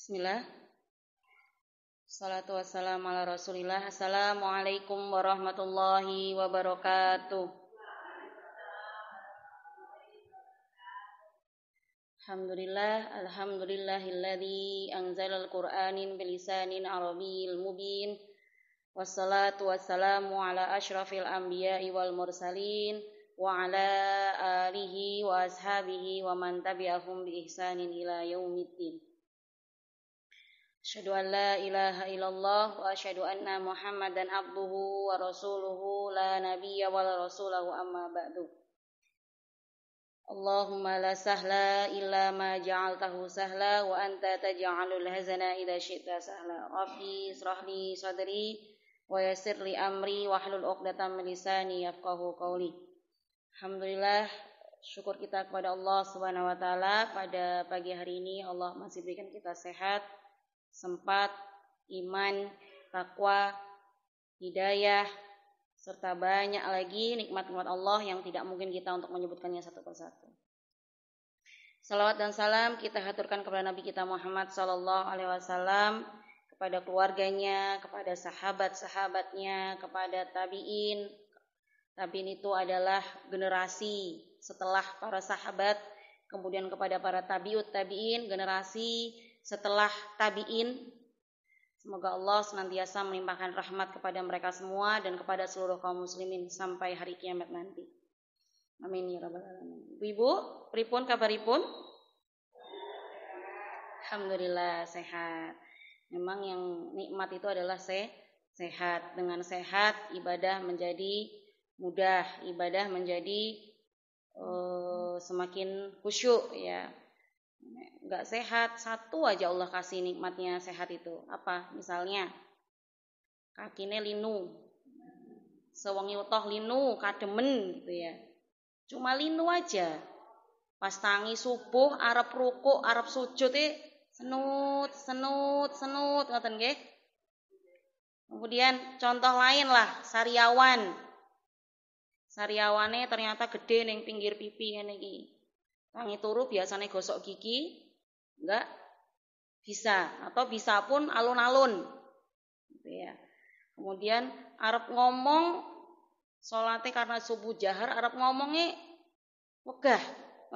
Bismillah. Salatu wassalamu ala Rasulillah. Assalamualaikum warahmatullahi wabarakatuh. Alhamdulillahilladzi anzalal Qur'anin bilisanin arabiyil mubin. Wassalatu wassalamu ala asyrafil anbiya'i wal mursalin wa ala alihi wa ashabihi wa man tabi'ahum bi ihsanin ila yaumiddin. Asyhadu an la ilaha illallah wa asyhadu anna Muhammadan abduhu wa rasuluhu la nabiyya wa la rasulahu amma ba'du. Allahumma la sahla illa ma ja'altahu sahla wa anta taj'alul hazana idza syi'ta sahla. Rabbi israh li sadri wa yassir li amri wahlul 'uqdatam min lisani yafqahu qawli. Alhamdulillah, syukur kita kepada Allah Subhanahu wa taala pada pagi hari ini Allah masih berikan kita sehat, sempat, iman, takwa, hidayah, serta banyak lagi nikmat-nikmat Allah yang tidak mungkin kita untuk menyebutkannya satu persatu. Salawat dan salam kita haturkan kepada Nabi kita Muhammad sallallahu alaihi wasallam, kepada keluarganya, kepada sahabat-sahabatnya, kepada tabi'in. Tabi'in itu adalah generasi setelah para sahabat, kemudian kepada para tabi'ut tabi'in, generasi setelah tabi'in. Semoga Allah senantiasa melimpahkan rahmat kepada mereka semua dan kepada seluruh kaum muslimin sampai hari kiamat nanti. Amin ya rabbal alamin. Ibu, pripun kabaripun? Alhamdulillah sehat. Memang yang nikmat itu adalah sehat. Dengan sehat ibadah menjadi mudah, ibadah menjadi semakin khusyuk ya. Enggak sehat, satu aja Allah kasih nikmatnya sehat itu. Apa? Misalnya kakine linu, sewengi utoh linu, kademen gitu ya. Cuma linu aja. Pas tangi subuh, arep rukuk, arep sujud senut ngoten nggih. Kemudian contoh lain lah, sariawan. Sariawane ternyata gede ning pinggir pipi ngene iki. Tangi turu biasanya gosok gigi, enggak bisa, atau bisa pun alun-alun, gitu ya. Kemudian arep ngomong, sholatnya karena subuh jahar, arep ngomongnya wegah,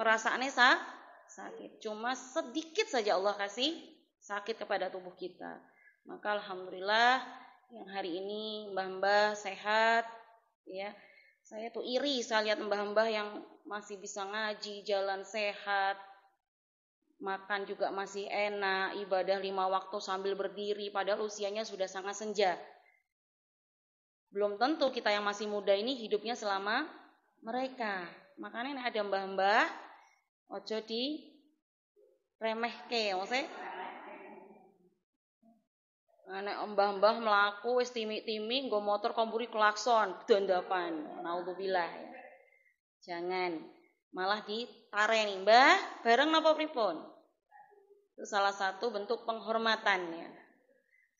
ngerasane sakit. Cuma sedikit saja Allah kasih sakit kepada tubuh kita. Maka alhamdulillah yang hari ini mbah-mbah sehat, ya. Saya tuh iri saya lihat mbah-mbah yang masih bisa ngaji, jalan sehat, makan juga masih enak, ibadah 5 waktu sambil berdiri, padahal usianya sudah sangat senja. Belum tentu kita yang masih muda ini hidupnya selama mereka. Makanya ada mbah-mbah, ojo di remehke, maksudnya nek mbah-mbah mlaku wis timi-timi nggo motor komburi klakson dandapan. Naudzubillah ya. Jangan malah ditareni, "Mbah, bareng napa pripun?" Itu salah satu bentuk penghormatan ya.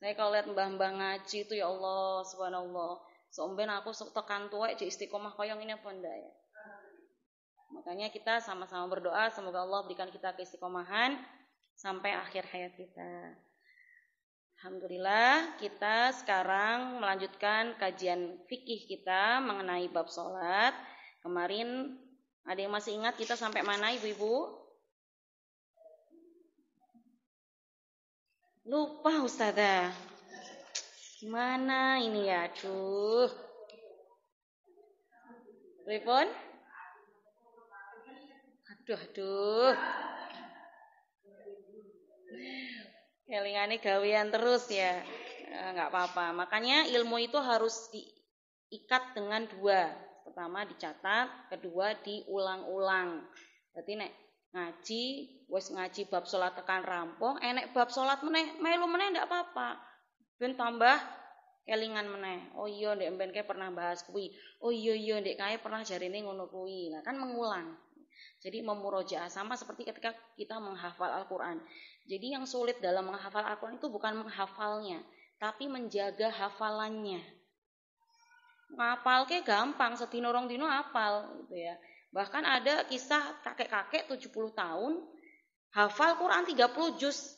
Saya kalau lihat mbah-mbah ngaji itu ya Allah, subhanallah. Somben aku sok tekan tuwek di istiqomah kaya ngene apa ndak ya. Makanya kita sama-sama berdoa semoga Allah berikan kita keistiqomahan sampai akhir hayat kita. Alhamdulillah, kita sekarang melanjutkan kajian fikih kita mengenai bab sholat. Kemarin ada yang masih ingat kita sampai mana ibu-ibu? Lupa Ustazah. Gimana ini ya? Aduh. Ripon? Aduh. Kelingane gawean terus ya. Enggak apa-apa. Makanya ilmu itu harus diikat dengan 2. Pertama dicatat, kedua diulang-ulang. Berarti nek ngaji, wis ngaji bab salat tekan rampung, enek bab salat meneh, melu meneh ndak apa-apa. Ben tambah kelingan meneh. Oh iya ndek mben kae pernah bahas kuwi. Oh iya ndek kae pernah jarine ngono kuwi. Nah kan mengulang. Jadi memurojaah sama seperti ketika kita menghafal Al-Qur'an. Jadi yang sulit dalam menghafal Al-Qur'an itu bukan menghafalnya, tapi menjaga hafalannya. Ngapalke gampang, sedina rong dina hafal gitu ya. Bahkan ada kisah kakek-kakek 70 tahun hafal Quran 30 juz.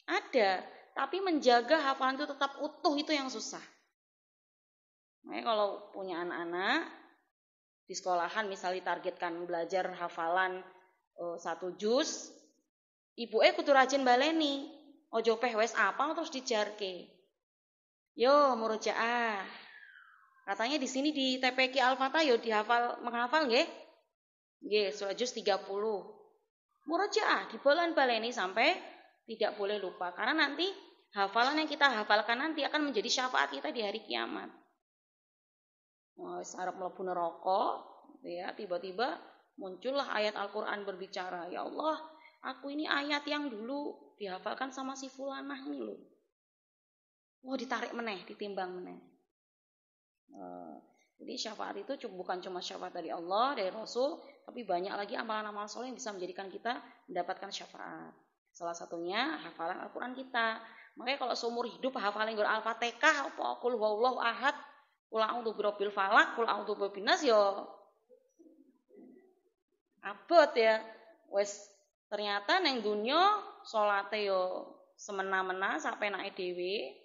Ada, tapi menjaga hafalan itu tetap utuh itu yang susah. Makanya kalau punya anak-anak di sekolahan misalnya targetkan belajar hafalan 1 juz, ibuke kudu rajin baleni. Ojo peh wes apal terus dijarke. Yo murojaah. Katanya di sini di TPQ Al-Fatah yo menghafal nggih. Nggih, surah juz 30. Murojaah dibolan-baleni sampai tidak boleh lupa karena nanti hafalan yang kita hafalkan nanti akan menjadi syafaat kita di hari kiamat. Wis arep mlebu neraka, ya tiba-tiba muncullah ayat Al-Qur'an berbicara, "Ya Allah, aku ini ayat yang dulu dihafalkan sama si fulanah ini loh." Oh, ditarik meneh, ditimbang meneh. Jadi syafaat itu bukan cuma syafaat dari Allah, dari Rasul, tapi banyak lagi amalan-amalan soleh yang bisa menjadikan kita mendapatkan syafaat. Salah satunya hafalan Al-Quran kita. Makanya kalau seumur hidup hafalan Al-Fatihah, qul huwallahu ahad, qul a'udzu birabbil falaq, qul a'udzu birabbin nas yo abot ya. Wes ternyata neng dunya salate yo semena-mena sampai naik dhewe.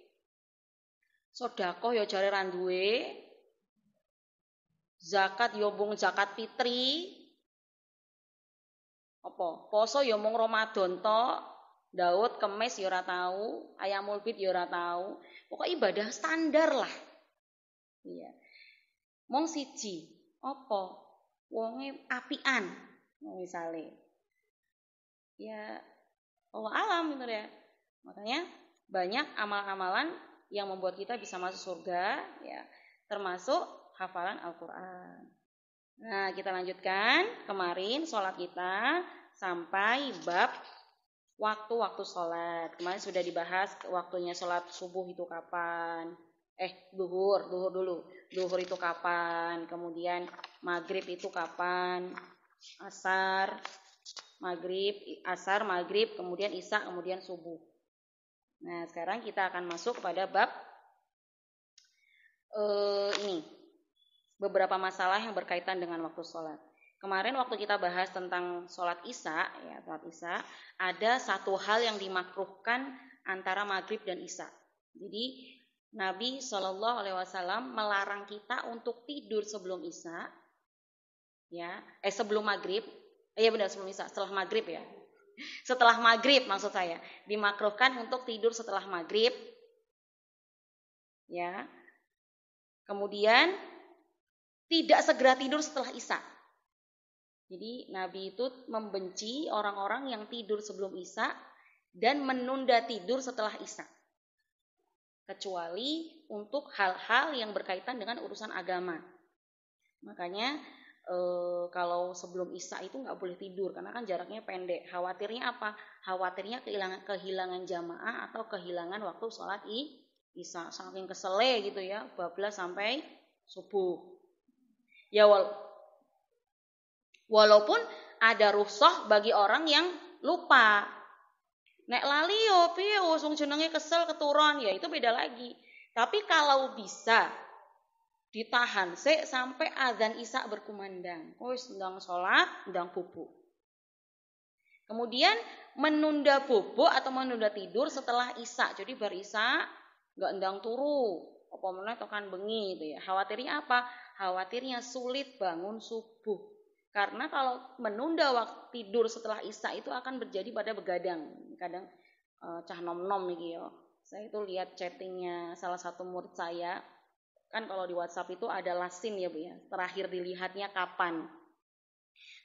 Sedekah yo jare ra duwe. Zakat yo mung zakat fitri. Apa? Poso yo mung Ramadan tok. Daud kemis yo ora tau, Ayamul Bid yo ora tau. Pokok ibadah standar lah. Iya. Mung siji, apa? Wonge apian. Misale. Ya Allah alam gitu ya. Makanya banyak amalan-amalan yang membuat kita bisa masuk surga ya, termasuk hafalan Al-Qur'an. Nah, kita lanjutkan. Kemarin sholat kita sampai bab waktu-waktu sholat. Kemarin sudah dibahas waktunya sholat subuh itu kapan. Duhur dulu. Duhur itu kapan. Kemudian maghrib itu kapan. Asar, maghrib, kemudian isya, kemudian subuh. Nah, sekarang kita akan masuk kepada bab ini. Beberapa masalah yang berkaitan dengan waktu sholat. Kemarin waktu kita bahas tentang sholat isya, ada satu hal yang dimakruhkan antara maghrib dan isya. Jadi Nabi SAW melarang kita untuk tidur sebelum isya, sebelum maghrib. Sebelum isya, setelah maghrib ya. Setelah maghrib maksud saya, dimakruhkan untuk tidur setelah maghrib, ya. Kemudian tidak segera tidur setelah isya. Jadi Nabi itu membenci orang-orang yang tidur sebelum isya dan menunda tidur setelah isya. Kecuali untuk hal-hal yang berkaitan dengan urusan agama. Makanya kalau sebelum isya itu nggak boleh tidur karena kan jaraknya pendek. Khawatirnya apa? Khawatirnya kehilangan jamaah atau kehilangan waktu sholat isya. Saking kesele gitu ya, bablas sampai subuh. Ya walaupun ada rukhsah bagi orang yang lupa. Nek lali yo piye wong jenenge kesel keturun ya itu beda lagi. Tapi kalau bisa ditahan sampai azan isya berkumandang. Wis ndang salat, ndang bubuk. Kemudian menunda bubuk atau menunda tidur setelah isya. Jadi bar isya enggak ndang turu. Apa meneh tekan bengi gitu ya. Khawatirnya apa? Khawatirnya sulit bangun subuh. Karena kalau menunda waktu tidur setelah isya itu akan terjadi pada begadang. Kadang cah nom-nom nih ya. Saya itu lihat chattingnya salah satu murid saya. Kan kalau di WhatsApp itu ada lasin ya Bu ya. Terakhir dilihatnya kapan?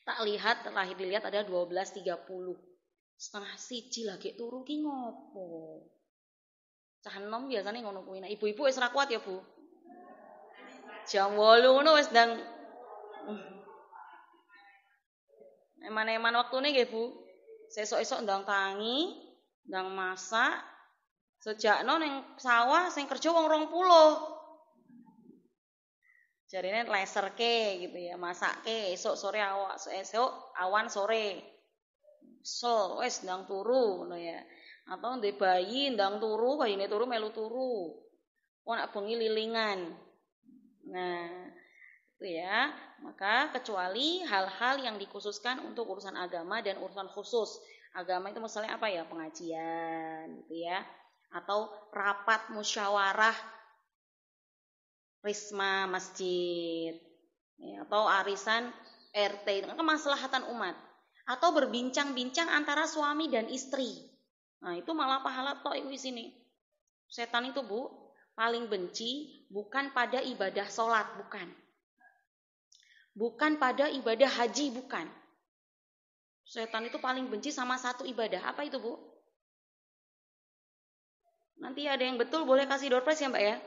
Terakhir dilihat ada 12.30. Setengah siji lagi turu ki ngopo? Cah nom biasanya ngono kuwi. Nah, ibu-ibu wis ra kuat ya, Bu. Jam 8 ngono wis ndang eman-eman waktune nggih, Bu. Sesuk-esuk ndang tangi, ndang masak. Sejakno ning sawah sing kerja wong 20. Jarine leserke gitu ya, masake esuk sore awan sore. Wis ndang turu ngono ya. Atau ndek bayi ndang turu, bayine turu melu turu. Kok nak bengi lilingan. Nah, Itu ya. Maka kecuali hal-hal yang dikhususkan untuk urusan agama dan urusan khusus. Agama itu misalnya apa ya? Pengajian gitu ya. Atau rapat musyawarah risma masjid. Ya, atau arisan RT, kemaslahatan umat. Atau berbincang-bincang antara suami dan istri. Nah, itu malah pahala tok di sini. Setan itu, Bu, paling benci bukan pada ibadah sholat, bukan. Bukan pada ibadah haji, bukan. Setan itu paling benci sama satu ibadah. Apa itu, Bu? Nanti ada yang betul boleh kasih door prize ya, Mbak ya?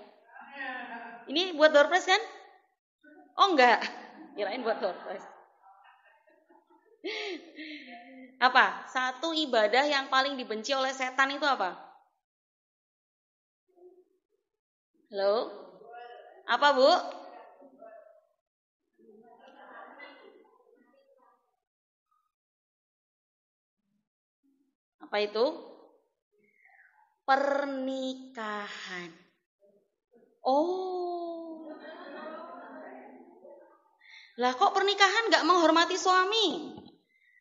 Ini buat door prize kan? Oh enggak. Kirain buat door prize. Apa? Satu ibadah yang paling dibenci oleh setan itu apa? Halo? Apa, Bu? Apa itu? Pernikahan. Oh. Lah kok pernikahan gak menghormati suami?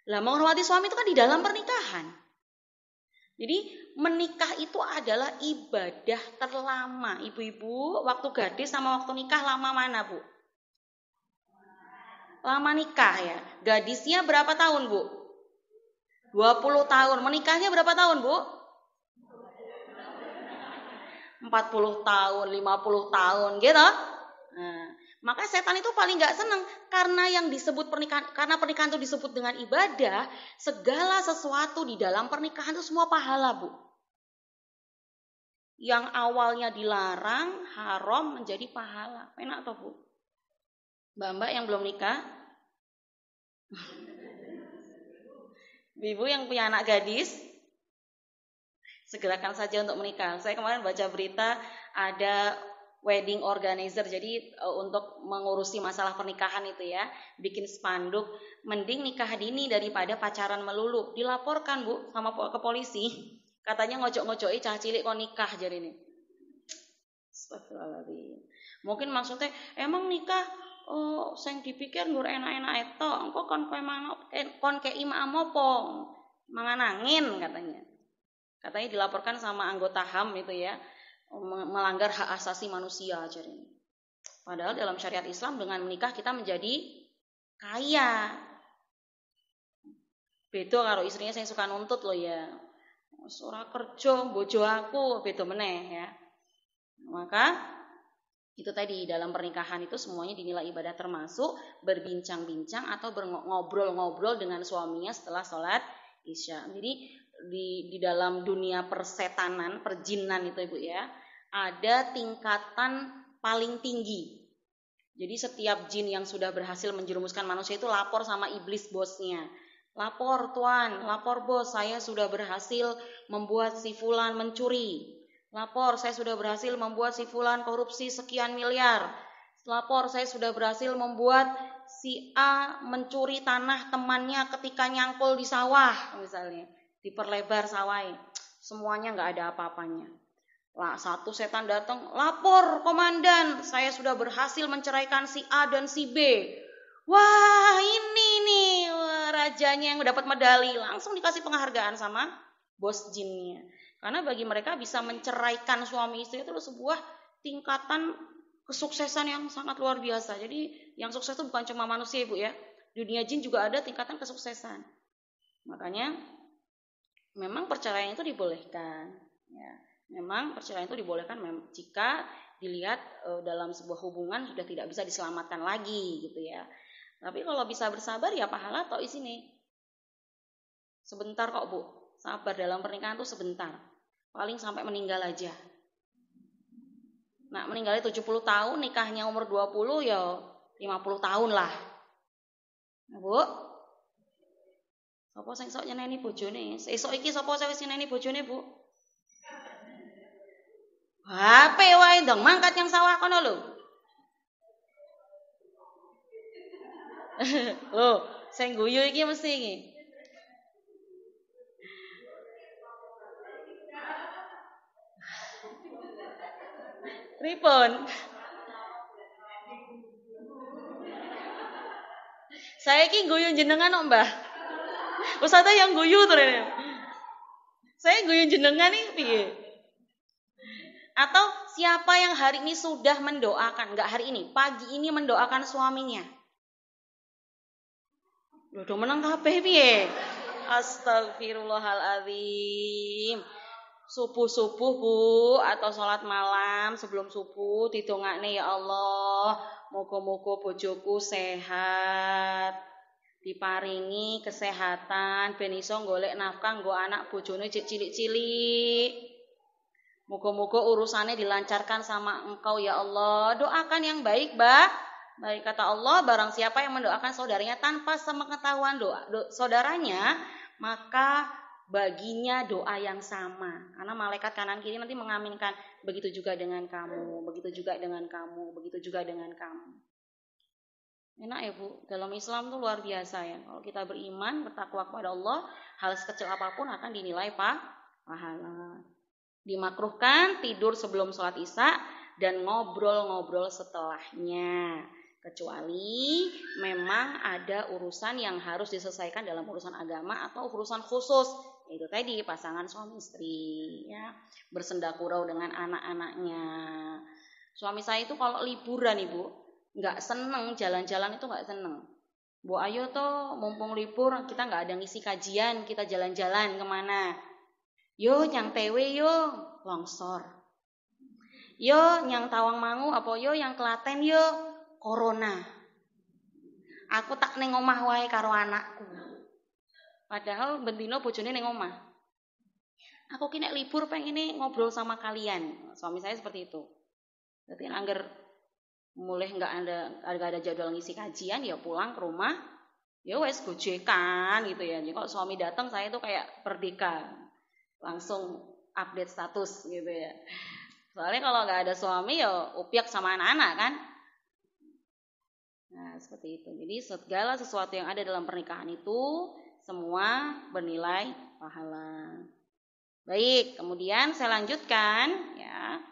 Lah menghormati suami itu kan di dalam pernikahan. Jadi menikah itu adalah ibadah terlama. Ibu-ibu waktu gadis sama waktu nikah lama mana, Bu? Lama nikah ya. Gadisnya berapa tahun, Bu? 20 tahun. Menikahnya berapa tahun, Bu? 40 tahun, 50 tahun gitu. Nah, maka setan itu paling gak seneng karena yang disebut pernikahan, karena pernikahan itu disebut dengan ibadah, segala sesuatu di dalam pernikahan itu semua pahala, Bu. Yang awalnya dilarang, haram menjadi pahala. Enak toh, Bu? Mbak-mbak yang belum nikah, ibu yang punya anak gadis, segerakan saja untuk menikah. Saya kemarin baca berita ada wedding organizer, jadi untuk mengurusi masalah pernikahan itu ya, bikin spanduk, mending nikah dini daripada pacaran melulu. Dilaporkan, Bu, sama ke polisi. Katanya ngocok-ngocoki cah cilik kok nikah jadi ini. Astagfirullahaladzim. Mungkin maksudnya emang nikah sing dipikir nggur enak-enak itu, engko kon kei imam apa? Mangan angin katanya. Katanya dilaporkan sama anggota HAM itu ya, melanggar hak asasi manusia jadi ini. Padahal dalam syariat Islam dengan menikah kita menjadi kaya. Beda karo istrinya yang suka nuntut loh ya. Ora kerja bojo aku, beda meneh ya. Maka itu tadi dalam pernikahan itu semuanya dinilai ibadah termasuk berbincang-bincang atau ngobrol-ngobrol dengan suaminya setelah sholat isya. Jadi di dalam dunia persetanan, perjinan itu Ibu ya, ada tingkatan paling tinggi. Jadi setiap jin yang sudah berhasil menjerumuskan manusia itu lapor sama iblis bosnya. Lapor tuan, lapor bos, saya sudah berhasil membuat si fulan mencuri. Lapor, saya sudah berhasil membuat si fulan korupsi sekian miliar. Lapor, saya sudah berhasil membuat si A mencuri tanah temannya ketika nyangkul di sawah misalnya. Diperlebar sawahnya. Semuanya gak ada apa-apanya. Lah, satu setan datang, lapor komandan, saya sudah berhasil menceraikan si A dan si B. Wah, ini nih rajanya yang dapat medali, langsung dikasih penghargaan sama bos jinnya. Karena bagi mereka bisa menceraikan suami istri itu sebuah tingkatan kesuksesan yang sangat luar biasa. Jadi yang sukses itu bukan cuma manusia Ibu ya. Dunia jin juga ada tingkatan kesuksesan. Makanya memang perceraian itu dibolehkan. Ya, memang perceraian itu dibolehkan jika dilihat dalam sebuah hubungan sudah tidak bisa diselamatkan lagi gitu ya. Tapi kalau bisa bersabar ya pahala toh isine. Sebentar kok Bu. Sabar dalam pernikahan itu sebentar. Paling sampai meninggal aja. Nah, meninggalnya 70 tahun, nikahnya umur 20 ya 50 tahun lah. Nah, Bu. Sapa sing sok nyeneni bojone? Esuk iki sapa sing wis nyeneni bojone, Bu? HP wae ndang mangkat yang sawah kono lho. Oh, sing guyu iki mesti iki. Pripun? Saya ki guyu jenengan kok, Mbah. Ustazah yang guyu terus. Saya guyu jenengan nih piye? Atau siapa yang hari ini sudah mendoakan, enggak hari ini, pagi ini mendoakan suaminya? Lho do meneng kabeh piye? Astagfirullahaladzim. Subuh-subuh Bu atau sholat malam sebelum subuh didongakne ya Allah, moga-moga bojoku sehat, diparingi kesehatan ben iso golek nafkah nggo anak bojone cek cilik-cilik. Moga-moga urusannya dilancarkan sama Engkau ya Allah. Doakan yang baik, Mbak. Baik kata Allah, barang siapa yang mendoakan saudaranya tanpa sepengetahuan saudaranya, maka baginya doa yang sama. Karena malaikat kanan kiri nanti mengaminkan, begitu juga dengan kamu, begitu juga dengan kamu, begitu juga dengan kamu. Enak ya Bu, dalam Islam tuh luar biasa ya. Kalau kita beriman, bertakwa kepada Allah, hal sekecil apapun akan dinilai pahala. Dimakruhkan tidur sebelum sholat isya dan ngobrol-ngobrol setelahnya. Kecuali memang ada urusan yang harus diselesaikan dalam urusan agama atau urusan khusus. Itu tadi pasangan suami istri ya, bersenda gurau dengan anak-anaknya. Suami saya itu kalau liburan Ibu nggak seneng jalan-jalan, itu nggak seneng. Bu ayo toh mumpung libur kita nggak ada ngisi kajian, kita jalan-jalan kemana? Yo nyang tewe yo longsor. Yo nyang Tawangmangu apa yo yang Klaten yo corona. Aku tak ning omah wae karo anakku. Padahal bendino bojone ning omah. Aku ki nek libur pengen ngobrol sama kalian. Suami saya seperti itu. Jadi angger mulai enggak ada jadwal ngisi kajian ya pulang ke rumah. Ya wes gojekan gitu ya. Jadi kalau suami datang saya tuh kayak merdeka. Langsung update status gitu ya. Soalnya kalau enggak ada suami ya upiak sama anak-anak kan. Nah, seperti itu. Jadi segala sesuatu yang ada dalam pernikahan itu semua bernilai pahala. Baik, kemudian saya lanjutkan ya.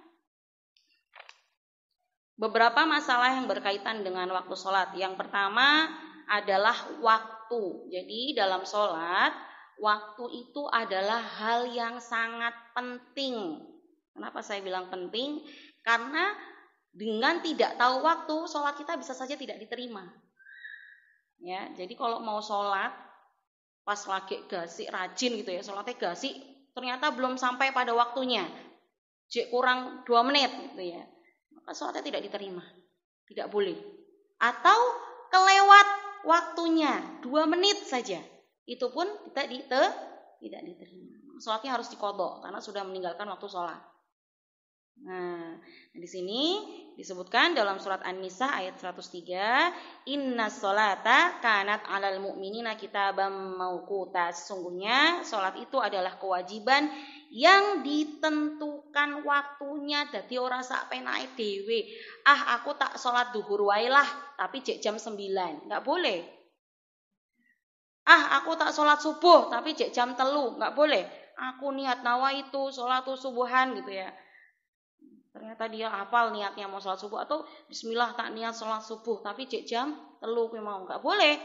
Beberapa masalah yang berkaitan dengan waktu sholat. Yang pertama adalah waktu. Jadi dalam sholat, waktu itu adalah hal yang sangat penting. Kenapa saya bilang penting? Karena dengan tidak tahu waktu, sholat kita bisa saja tidak diterima. Ya, jadi kalau mau sholat, pas lagi gasik rajin gitu ya, sholatnya gasik, ternyata belum sampai pada waktunya, jek kurang 2 menit gitu ya, maka sholatnya tidak diterima, tidak boleh. Atau kelewat waktunya 2 menit saja, itu pun tidak diterima. Sholatnya harus diqodho karena sudah meninggalkan waktu sholat. Nah, di sini disebutkan dalam surat An-Nisa ayat 103, innas sholata kanat 'alal mu'minina kitaban mauquta. Sesungguhnya salat itu adalah kewajiban yang ditentukan waktunya, dadi ora sak penake dhewe. Aku tak salat zuhur wae lah, tapi jek jam 9. Enggak boleh. Aku tak salat subuh, tapi jek jam 3. Enggak boleh. Aku niat nawaitu sholatu subuhan gitu ya. Ternyata dia hafal niatnya mau sholat subuh, atau bismillah tak niat sholat subuh tapi cek jam 3 kuwi mau, enggak boleh.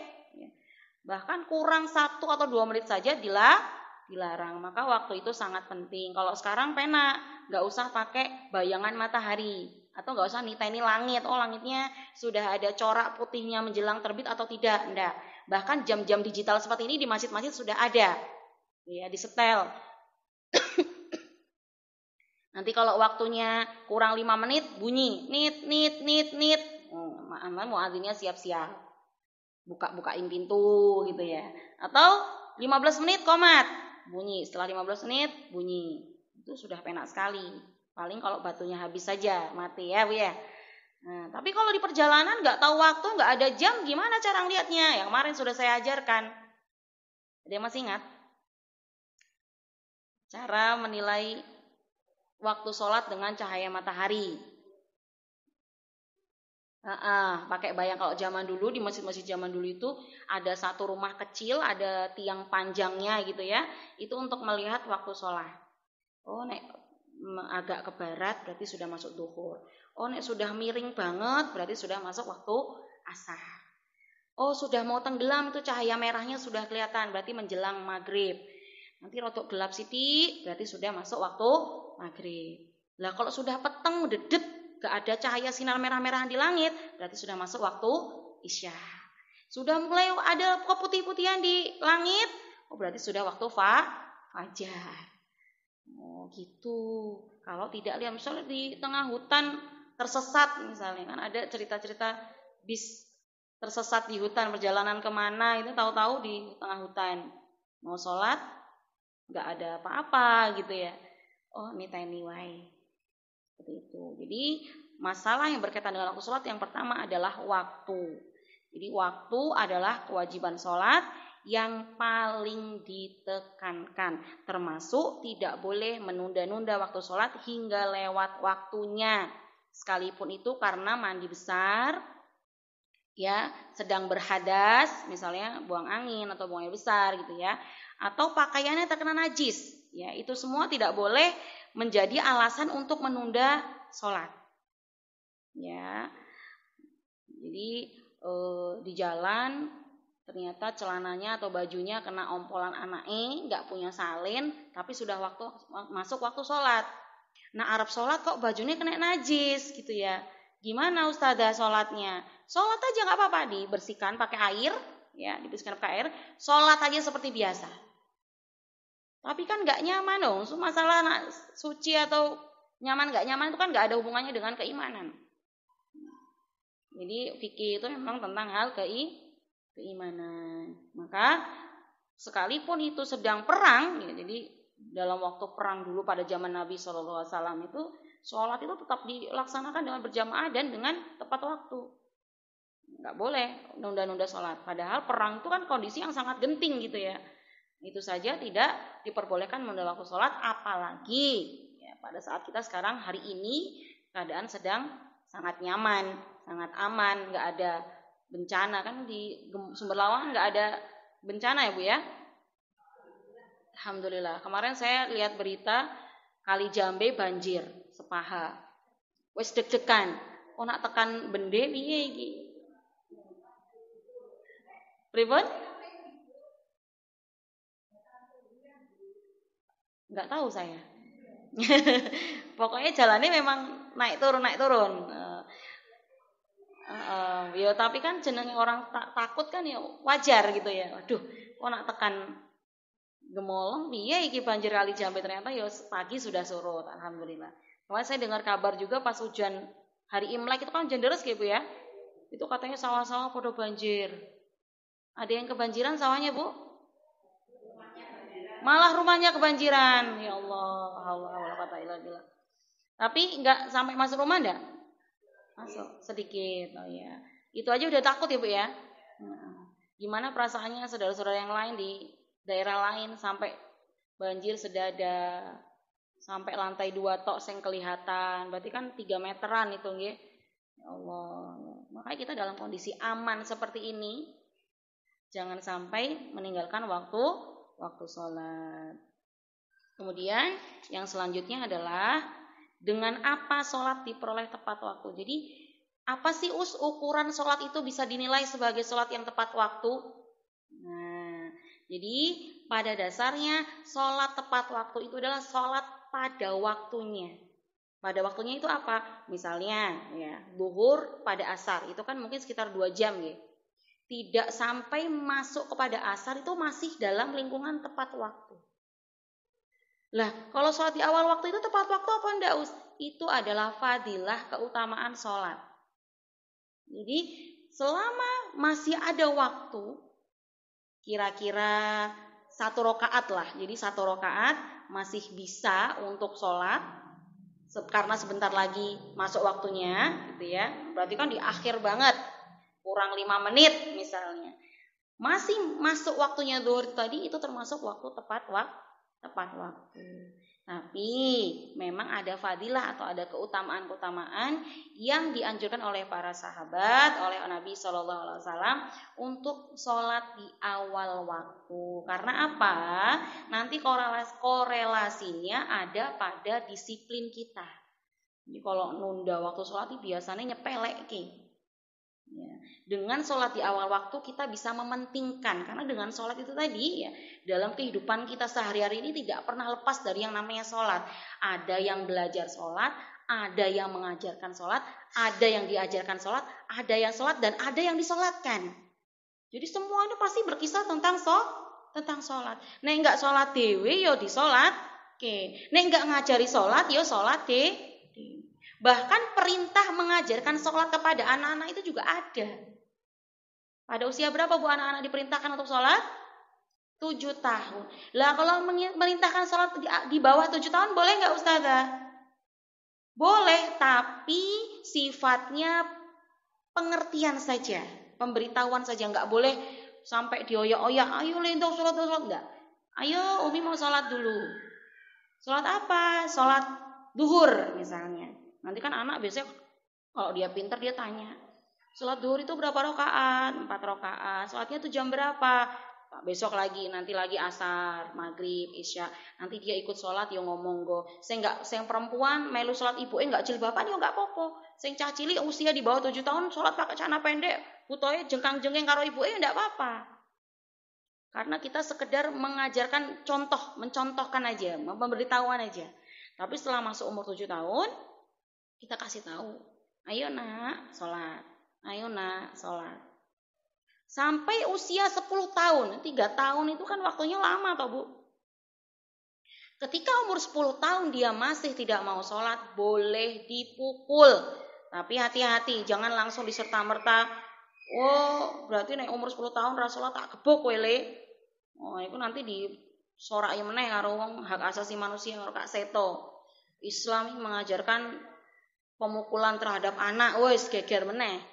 Bahkan kurang 1 atau 2 menit saja dilarang. Maka waktu itu sangat penting. Kalau sekarang penak, enggak usah pakai bayangan matahari atau enggak usah niteni langit. Oh, langitnya sudah ada corak putihnya menjelang terbit atau tidak. Enggak. Bahkan jam-jam digital seperti ini di masjid-masjid sudah ada. Ya, disetel. Nanti kalau waktunya kurang 5 menit bunyi nit. Muadzinnya siap-siap. Bukain pintu gitu ya. Atau 15 menit komat bunyi, setelah 15 menit bunyi. Itu sudah penak sekali. Paling kalau batunya habis saja mati ya, Bu ya. Nah, tapi kalau di perjalanan enggak tahu waktu, enggak ada jam, gimana cara ngelihatnya? Yang kemarin sudah saya ajarkan. Ada yang masih ingat? Cara menilai waktu sholat dengan cahaya matahari. Pakai bayang. Kalau zaman dulu di masjid-masjid zaman dulu itu ada satu rumah kecil, ada tiang panjangnya gitu ya. Itu untuk melihat waktu sholat. Oh, nek agak ke barat berarti sudah masuk zuhur. Oh, nek sudah miring banget berarti sudah masuk waktu asar. Oh, sudah mau tenggelam itu cahaya merahnya sudah kelihatan, berarti menjelang maghrib. Nanti rodok gelap sithik, berarti sudah masuk waktu maghrib. Lah kalau sudah peteng, dedet, gak ada cahaya sinar merah-merahan di langit, berarti sudah masuk waktu isya. Sudah mulai ada keputih-putihan di langit, oh berarti sudah waktu fajar. Oh gitu. Kalau tidak lihat misalnya di tengah hutan tersesat misalnya, kan ada cerita-cerita bis tersesat di hutan, perjalanan kemana itu tahu-tahu di tengah hutan, mau sholat nggak ada apa-apa gitu ya. Oh ini tiny way seperti itu. Jadi masalah yang berkaitan dengan waktu sholat yang pertama adalah waktu. Jadi waktu adalah kewajiban sholat yang paling ditekankan, termasuk tidak boleh menunda-nunda waktu sholat hingga lewat waktunya, sekalipun itu karena mandi besar, ya, sedang berhadas, misalnya buang angin atau buang air besar gitu ya, atau pakaiannya terkena najis, ya, itu semua tidak boleh menjadi alasan untuk menunda sholat, ya. Jadi di jalan ternyata celananya atau bajunya kena ompolan anaknya, nggak punya salin, tapi sudah masuk waktu sholat. Nah Arab sholat kok bajunya kena najis gitu ya. Gimana Ustazah sholatnya? Sholat aja nggak apa-apa, dibersihkan pakai air, ya dibersihkan pakai air. Sholat aja seperti biasa. Tapi kan nggak nyaman dong. Masalah suci atau nyaman nggak nyaman itu kan nggak ada hubungannya dengan keimanan. Jadi fikih itu memang tentang hal keimanan. Maka sekalipun itu sedang perang, ya, jadi dalam waktu perang dulu pada zaman Nabi SAW itu sholat itu tetap dilaksanakan dengan berjamaah dan dengan tepat waktu. Nggak boleh nunda-nunda sholat. Padahal perang itu kan kondisi yang sangat genting gitu ya. Itu saja tidak diperbolehkan menunda waktu sholat, apalagi ya, pada saat kita sekarang hari ini keadaan sedang sangat nyaman, sangat aman, nggak ada bencana kan di Sumber Lawang nggak ada bencana ya Bu ya. Alhamdulillah. Kemarin saya lihat berita Kali Jambe banjir sepaha. Wes deg-degan. Oh nak tekan bende piye iki? Pripun? Enggak tahu saya. Pokoknya jalannya memang naik turun. Ya tapi kan jenenge orang takut kan ya wajar gitu ya. Waduh, kok nak tekan Gemolong piye iki banjir Kali Jambe, ternyata ya pagi sudah surut, alhamdulillah. Kemarin saya dengar kabar juga pas hujan hari Imlek itu kan hujan deras gitu ya. Itu katanya sawah-sawah pada banjir. Ada yang kebanjiran sawahnya, Bu? Malah rumahnya kebanjiran. Ya Allah, Allah kata ilah. Tapi enggak sampai masuk rumah enggak? Masuk sedikit. Oh ya. Itu aja udah takut ya, Bu ya. Gimana perasaannya saudara-saudara yang lain di daerah lain sampai banjir sedada, sampai lantai 2 tok sing kelihatan, berarti kan 3 meteran itu nggih. Ya Allah. Makanya kita dalam kondisi aman seperti ini jangan sampai meninggalkan waktu sholat. Kemudian yang selanjutnya adalah dengan apa sholat diperoleh tepat waktu. Jadi apa sih ukuran sholat itu bisa dinilai sebagai sholat yang tepat waktu? Nah, jadi pada dasarnya sholat tepat waktu itu adalah sholat pada waktunya. Pada waktunya itu apa? Misalnya ya, zuhur pada asar itu kan mungkin sekitar 2 jam ya. Tidak sampai masuk kepada asar itu masih dalam lingkungan tepat waktu. Lah, kalau sholat di awal waktu itu tepat waktu apa enggak? Itu adalah fadilah keutamaan sholat. Jadi selama masih ada waktu, kira-kira 1 rakaat lah. Jadi 1 rakaat masih bisa untuk sholat karena sebentar lagi masuk waktunya, gitu ya. Berarti kan di akhir banget, kurang 5 menit misalnya. Masih masuk waktunya zuhur tadi, itu termasuk waktu tepat waktu. Tapi memang ada fadilah atau ada keutamaan-keutamaan yang dianjurkan oleh para sahabat, oleh Nabi SAW untuk sholat di awal waktu. Karena apa? Nanti korelasinya ada pada disiplin kita. Jadi kalau nunda waktu sholat biasanya nyepelek. Ya. Dengan sholat di awal waktu kita bisa mementingkan, karena dengan sholat itu tadi ya, dalam kehidupan kita sehari-hari ini tidak pernah lepas dari yang namanya sholat. Ada yang belajar sholat, ada yang mengajarkan sholat, ada yang diajarkan sholat, ada yang sholat, dan ada yang disolatkan. Jadi semua itu pasti berkisah tentang sholat. Nek enggak sholat dewe yo disolat. Nek enggak ngajari sholat yo sholat de. Bahkan perintah mengajarkan sholat kepada anak-anak itu juga ada. Pada usia berapa Bu anak-anak diperintahkan untuk sholat? 7 tahun. Lah kalau merintahkan sholat di bawah 7 tahun boleh enggak Ustazah? Boleh, tapi sifatnya pengertian saja, pemberitahuan saja, enggak boleh sampai dioyak-oyak, ayo lentong sholat enggak. Ayo Umi mau sholat dulu. Sholat apa? Sholat duhur misalnya. Nanti kan anak biasanya kalau dia pintar dia tanya, sholat duhur itu berapa rakaat? 4 rakaat. Sholatnya itu jam berapa? Besok lagi, nanti lagi asar, maghrib, isya. Nanti dia ikut sholat, yo ngomong go. Sing perempuan melu sholat ibu enggak jilbaban yo enggak apa-apa. Sing cah cilik usia di bawah 7 tahun sholat pakai celana pendek, putoe jengkang-jengkeng karo ibu enggak apa-apa. Karena kita sekedar mengajarkan contoh, mencontohkan aja, memberitahuan aja. Tapi setelah masuk umur 7 tahun, kita kasih tahu, ayo nak sholat, ayo nak sholat. Sampai usia 10 tahun, 3 tahun itu kan waktunya lama toh Bu. Ketika umur 10 tahun dia masih tidak mau sholat, boleh dipukul. Tapi hati-hati, jangan langsung diserta-merta. Oh, berarti nek umur 10 tahun ra sholat tak gebuk kowe le. Oh, itu nanti disoraki meneh karo wong hak asasi manusia karo Kak Seto. Islam mengajarkan pemukulan terhadap anak, wis geger meneh.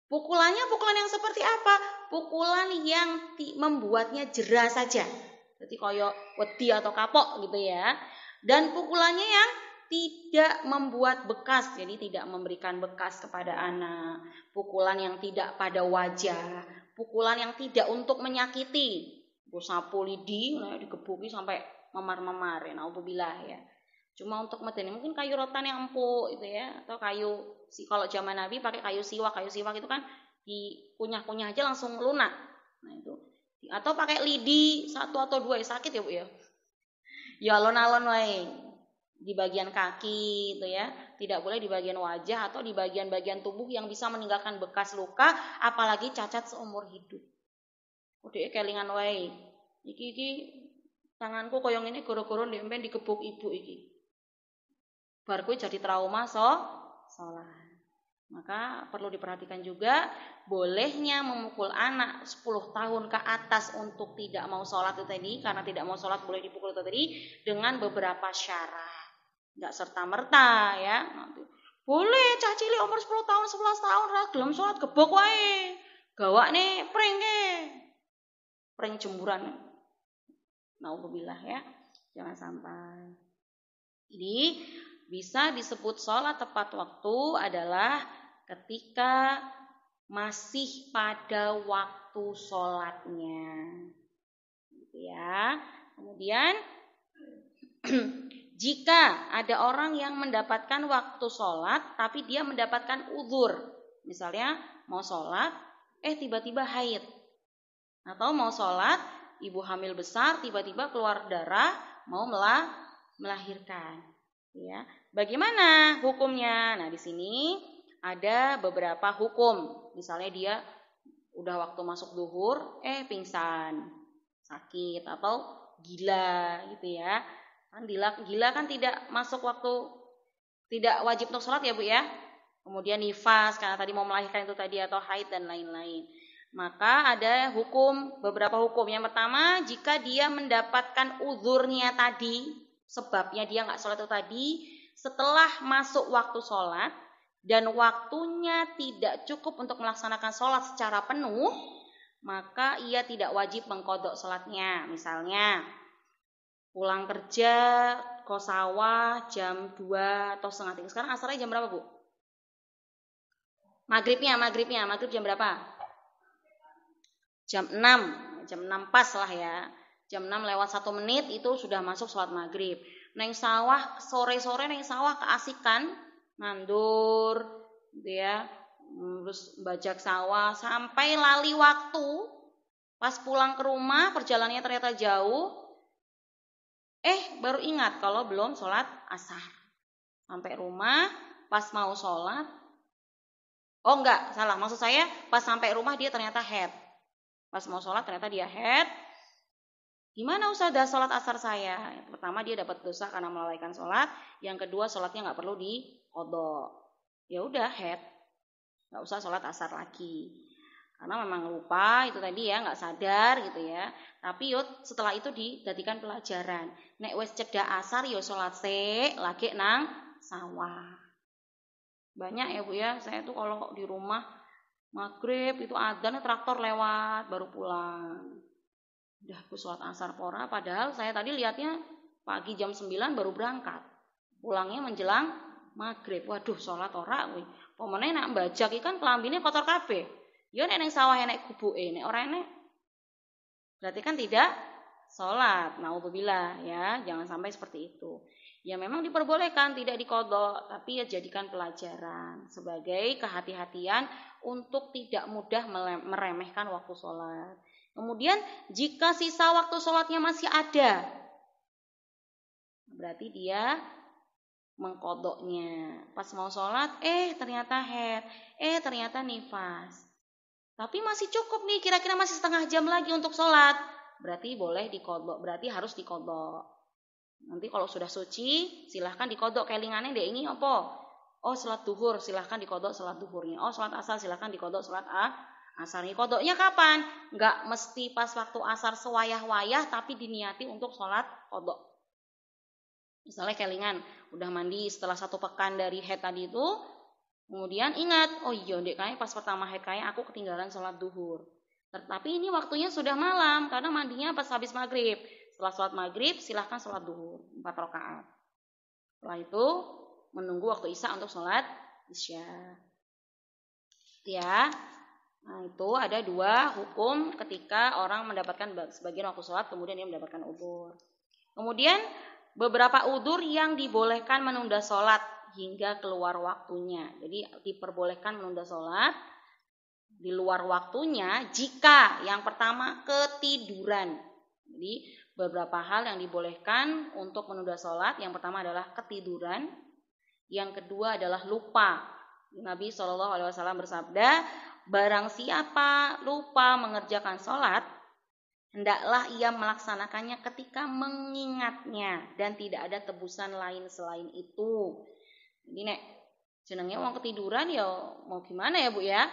Pukulannya pukulan yang seperti apa? Pukulan yang membuatnya jera saja. Jadi koyo wedi atau kapok gitu ya. Dan pukulannya yang tidak membuat bekas, jadi tidak memberikan bekas kepada anak. Pukulan yang tidak pada wajah, pukulan yang tidak untuk menyakiti. Gue sapu lidi, digebuki sampai memar-memar, nauzubillah ya. Cuma untuk medeni mungkin kayu rotan yang empuk itu ya, atau kayu kalau zaman Nabi pakai kayu siwak itu kan dikunyah-kunyah aja langsung lunak. Nah itu. Atau pakai lidi 1 atau 2 sakit ya Bu ya. Ya alon-alon wae. Di bagian kaki itu ya, tidak boleh di bagian wajah atau di bagian-bagian tubuh yang bisa meninggalkan bekas luka, apalagi cacat seumur hidup. Udah kelingan wae. Iki tanganku koyong ini goro-goro ndempen digebuk ibu iki. Bar kuwi jadi trauma sholat. Maka perlu diperhatikan juga bolehnya memukul anak 10 tahun ke atas untuk tidak mau sholat itu tadi, karena tidak mau sholat boleh dipukul itu tadi dengan beberapa syarat. Enggak serta-merta ya. Nanti boleh cah cilik umur 10 tahun, 11 tahun ra gelem sholat gebok wae. Gawakne pring jemuran. Nauzubillah ya. Jangan sampai. Jadi bisa disebut sholat tepat waktu adalah ketika masih pada waktu sholatnya, gitu ya. Kemudian jika ada orang yang mendapatkan waktu sholat tapi dia mendapatkan uzur, misalnya mau sholat, tiba-tiba haid, atau mau sholat ibu hamil besar tiba-tiba keluar darah mau melahirkan. Ya, bagaimana hukumnya? Nah, di sini ada beberapa hukum. Misalnya dia udah waktu masuk zuhur, pingsan, sakit atau gila gitu ya. Kan gila kan tidak masuk waktu, tidak wajib untuk sholat ya Bu ya. Kemudian nifas karena tadi mau melahirkan itu tadi, atau haid dan lain-lain. Maka ada beberapa hukum. Yang pertama, jika dia mendapatkan uzurnya tadi, sebabnya dia nggak sholat itu tadi, setelah masuk waktu sholat dan waktunya tidak cukup untuk melaksanakan sholat secara penuh, maka ia tidak wajib mengqadha sholatnya. Misalnya pulang kerja ke sawah jam 2 atau setengah 3. Sekarang asarnya jam berapa Bu? Maghrib jam berapa? Jam 6 pas lah ya. Jam 6 lewat 1 menit itu sudah masuk sholat maghrib. Neng sawah, sore-sore neng sawah keasikan, nandur, gitu ya, terus bajak sawah sampai lali waktu. Pas pulang ke rumah perjalanannya ternyata jauh. Baru ingat kalau belum sholat asar. Sampai rumah pas mau sholat. Oh enggak, salah. Maksud saya pas sampai rumah dia ternyata head. Pas mau sholat ternyata dia head. Gimana Ustaz dah sholat asar saya? Pertama dia dapat dosa karena melalaikan sholat. Yang kedua sholatnya nggak perlu diqodho. Ya udah head, nggak usah sholat asar lagi. Karena memang lupa itu tadi ya, nggak sadar gitu ya. Tapi setelah itu dijadikan pelajaran. Nek wes cedak asar yo sholat lagi nang sawah. Banyak ya Bu ya, saya tuh kalau di rumah maghrib itu adzan traktor lewat baru pulang. Udah aku sholat asar pora, padahal saya tadi lihatnya pagi jam 9 baru berangkat. Pulangnya menjelang maghrib. Waduh sholat ora kuwi. Pomene nak bajak ikan kelambine kotor kabeh. Ya nek ning sawah nek gubuke, nek ora enek berarti kan tidak sholat. Naudzubillah ya, jangan sampai seperti itu. Ya memang diperbolehkan tidak diqodho, tapi ya jadikan pelajaran sebagai kehati-hatian untuk tidak mudah meremehkan waktu sholat. Kemudian jika sisa waktu sholatnya masih ada, berarti dia mengqodhonya. Pas mau sholat, ternyata haid, ternyata nifas. Tapi masih cukup nih, kira-kira masih setengah jam lagi untuk sholat. Berarti boleh diqodho, berarti harus diqodho. Nanti kalau sudah suci, silahkan diqodho kelingannya dia ini apa? Oh sholat duhur, silahkan diqodho sholat duhurnya. Oh sholat asar, silahkan diqodho sholat asar. Qodhonya kapan? Enggak mesti pas waktu asar sewayah-wayah, tapi diniati untuk sholat qodho. Misalnya kelingan, udah mandi setelah 1 pekan dari haid tadi itu, kemudian ingat, oh iya dek kayak pas pertama haid kayak aku ketinggalan sholat duhur. Tapi ini waktunya sudah malam, karena mandinya pas habis maghrib. Setelah sholat maghrib, silahkan sholat duhur 4 rakaat. Setelah itu, menunggu waktu isya untuk sholat isya. Ya, nah itu ada 2 hukum ketika orang mendapatkan sebagian waktu sholat, kemudian dia mendapatkan udzur. Kemudian beberapa udzur yang dibolehkan menunda sholat hingga keluar waktunya. Jadi diperbolehkan menunda sholat di luar waktunya jika yang pertama ketiduran. Jadi beberapa hal yang dibolehkan untuk menunda sholat. Yang pertama adalah ketiduran. Yang kedua adalah lupa. Nabi SAW bersabda, barang siapa lupa mengerjakan sholat, hendaklah ia melaksanakannya ketika mengingatnya dan tidak ada tebusan lain selain itu. Jadi nek jenenge wong ketiduran ya mau gimana ya Bu ya?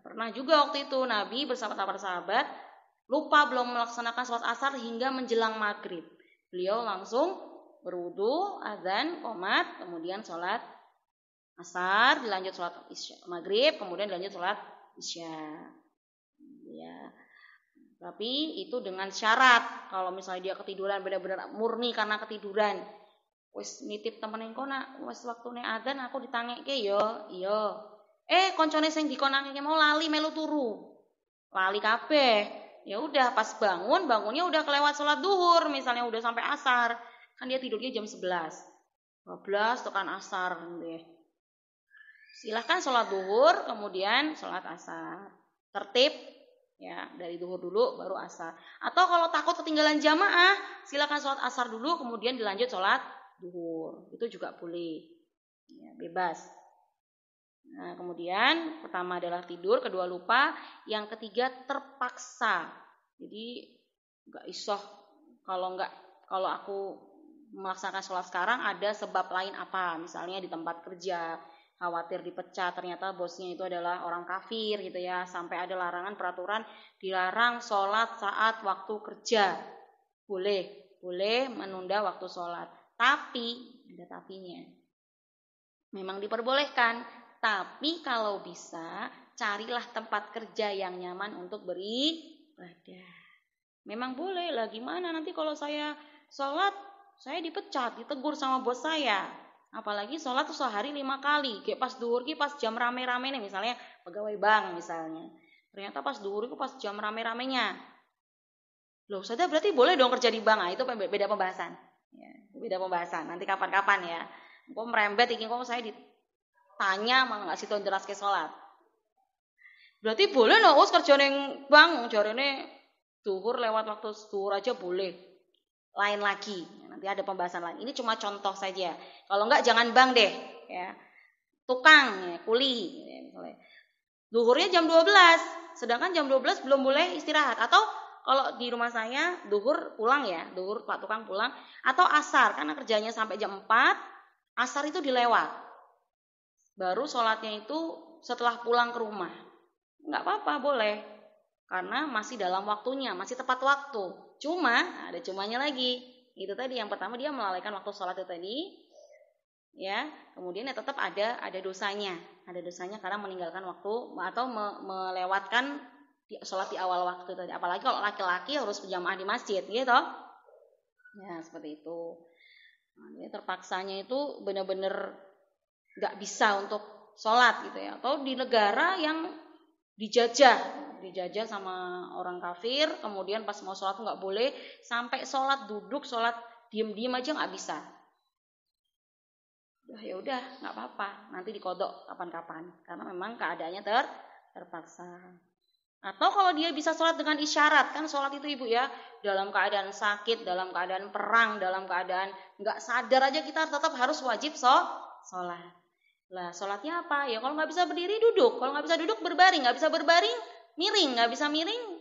Pernah juga waktu itu Nabi bersama para sahabat lupa belum melaksanakan sholat asar hingga menjelang maghrib. Beliau langsung berwudu, azan, qomat, kemudian sholat asar, dilanjut sholat maghrib, kemudian dilanjut sholat isya. Ya. Tapi itu dengan syarat kalau misalnya dia ketiduran benar-benar murni karena ketiduran. Wis nitip temen engko nak wis waktune adzan aku ditangekke yo. Iya. Koncone sing dikonangke mau lali melu turu. Lali kabeh. Ya udah pas bangunnya udah kelewat sholat duhur, misalnya udah sampai asar. Kan dia tidurnya jam 11. 12 tekan asar deh. Silahkan sholat duhur kemudian sholat asar. Tertib ya, dari duhur dulu baru asar. Atau kalau takut ketinggalan jamaah, silakan sholat asar dulu kemudian dilanjut sholat duhur. Itu juga boleh. Ya, bebas. Nah, kemudian pertama adalah tidur, kedua lupa, yang ketiga terpaksa. Jadi enggak isoh kalau aku melaksanakan sholat sekarang ada sebab lain apa? Misalnya di tempat kerja khawatir dipecat, ternyata bosnya itu adalah orang kafir gitu ya, sampai ada larangan peraturan dilarang sholat saat waktu kerja. Boleh menunda waktu sholat, tapi ada tapinya. Memang diperbolehkan, tapi kalau bisa carilah tempat kerja yang nyaman untuk beribadah. Memang boleh lah, gimana nanti kalau saya sholat saya dipecat, ditegur sama bos saya. Apalagi sholat tuh sehari 5 kali. Kayak pas duhur, pas jam rame-rame nih, misalnya pegawai bank misalnya. Ternyata pas duhur itu pas jam rame-ramenya. Loh, saja berarti boleh dong kerja di bank. Nah, itu beda pembahasan. Ya, beda pembahasan. Nanti kapan-kapan ya. Kok merembet iki kok saya tanya malah nggak situ jelaske sholat. Berarti boleh no us kerja neng bang, jarene duhur lewat waktu duhur aja boleh. Lain lagi, nanti ada pembahasan lain. Ini cuma contoh saja. Kalau enggak jangan bang deh, ya. Tukang, ya, kuli, ya, misalnya. Duhurnya jam 12, sedangkan jam 12 belum boleh istirahat. Atau kalau di rumah saya duhur pulang ya, duhur Pak Tukang pulang. Atau asar, karena kerjanya sampai jam 4, asar itu dilewat. Baru sholatnya itu setelah pulang ke rumah. Enggak apa-apa, boleh. Karena masih dalam waktunya, masih tepat waktu. Cuma, ada cumanya lagi. Itu tadi, yang pertama dia melalaikan waktu sholat itu tadi. Ya, kemudian ya tetap ada dosanya. Ada dosanya karena meninggalkan waktu atau melewatkan sholat di awal waktu tadi. Apalagi kalau laki-laki harus berjamaah di masjid, gitu. Ya, seperti itu. Nah, ini terpaksanya itu benar-benar nggak bisa untuk sholat gitu ya. Atau di negara yang dijajah sama orang kafir, kemudian pas mau sholat nggak boleh, sampai sholat duduk, sholat diem-diem aja nggak bisa. Ya udah nggak apa-apa, nanti dikodok kapan-kapan, karena memang keadaannya terpaksa. Atau kalau dia bisa sholat dengan isyarat, kan sholat itu ibu ya, dalam keadaan sakit, dalam keadaan perang, dalam keadaan nggak sadar aja kita tetap harus wajib sholat. Lah sholatnya apa? Ya kalau nggak bisa berdiri duduk, kalau nggak bisa duduk berbaring, nggak bisa berbaring miring, nggak bisa miring.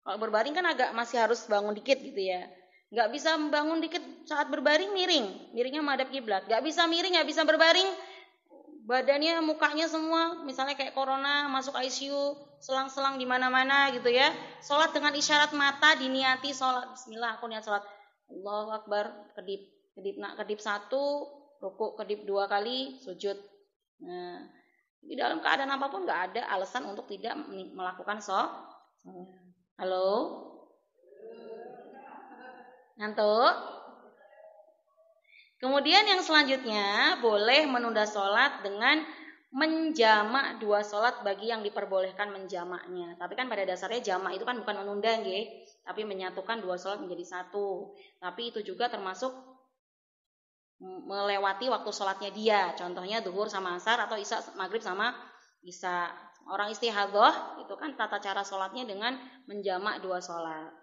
Kalau berbaring kan agak masih harus bangun dikit gitu ya. Nggak bisa bangun dikit saat berbaring miringnya madhab kiblat. Nggak bisa miring, nggak bisa berbaring, badannya mukanya semua, misalnya kayak corona masuk ICU, selang-selang di mana-mana gitu ya. Sholat dengan isyarat mata diniati sholat. Bismillah, aku niat sholat. Allahu Akbar, kedip satu, rukuk kedip 2 kali, sujud. Nah, di dalam keadaan apapun nggak ada alasan untuk tidak melakukan sholat. Halo, ngantuk? Kemudian yang selanjutnya boleh menunda sholat dengan menjamak 2 sholat bagi yang diperbolehkan menjamaknya. Tapi kan pada dasarnya jamak itu kan bukan menunda nggih, tapi menyatukan 2 sholat menjadi 1. Tapi itu juga termasuk melewati waktu sholatnya dia. Contohnya duhur sama asar atau isya maghrib sama isya. Orang istihadhah itu kan tata cara sholatnya dengan menjamak 2 sholat.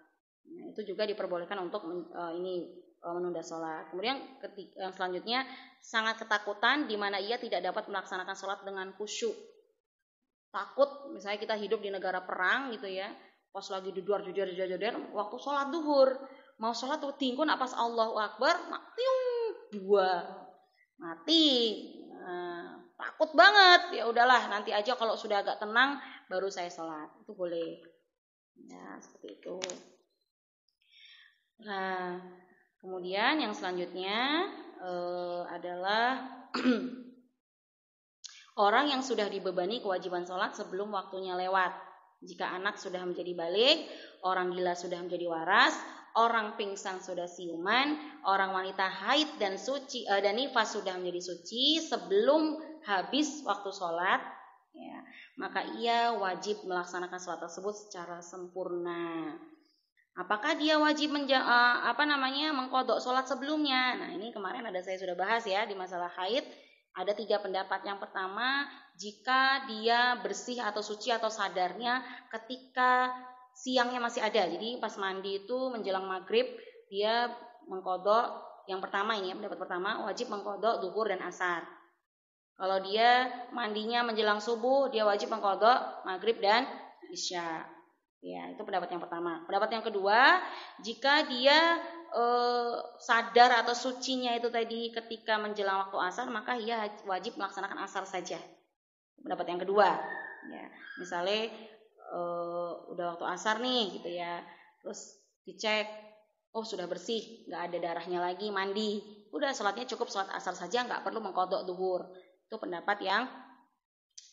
Nah, itu juga diperbolehkan untuk menunda sholat. Kemudian yang selanjutnya sangat ketakutan di mana ia tidak dapat melaksanakan sholat dengan khusyuk. Takut, misalnya kita hidup di negara perang gitu ya, pas lagi duduar waktu sholat duhur, mau sholat tuh tingkun pas Allahu Akbar, mati. Nah, takut banget. Ya udahlah, nanti aja kalau sudah agak tenang baru saya sholat. Itu boleh. Ya, seperti itu. Nah, kemudian yang selanjutnya adalah orang yang sudah dibebani kewajiban sholat sebelum waktunya lewat. Jika anak sudah menjadi balik, orang gila sudah menjadi waras, orang pingsan sudah siuman, orang wanita haid dan suci dan nifas sudah menjadi suci sebelum habis waktu sholat, ya, maka ia wajib melaksanakan sholat tersebut secara sempurna. Apakah dia wajib mengqadha sholat sebelumnya? Nah, ini kemarin saya sudah bahas ya di masalah haid. Ada 3 pendapat. Yang pertama, jika dia bersih atau suci atau sadarnya ketika siangnya masih ada. Jadi pas mandi itu menjelang maghrib dia mengqadha. Yang pertama ini pendapat pertama, wajib mengqadha zuhur dan asar. Kalau dia mandinya menjelang subuh, dia wajib mengqadha maghrib dan isya. Ya, itu pendapat yang pertama. Pendapat yang kedua, jika dia sadar atau sucinya itu tadi ketika menjelang waktu asar, maka ia wajib melaksanakan asar saja. Pendapat yang kedua, ya, misalnya udah waktu asar nih gitu ya, terus dicek, oh sudah bersih, nggak ada darahnya lagi, mandi, udah sholatnya cukup sholat asar saja, nggak perlu mengqadha zuhur. Itu pendapat yang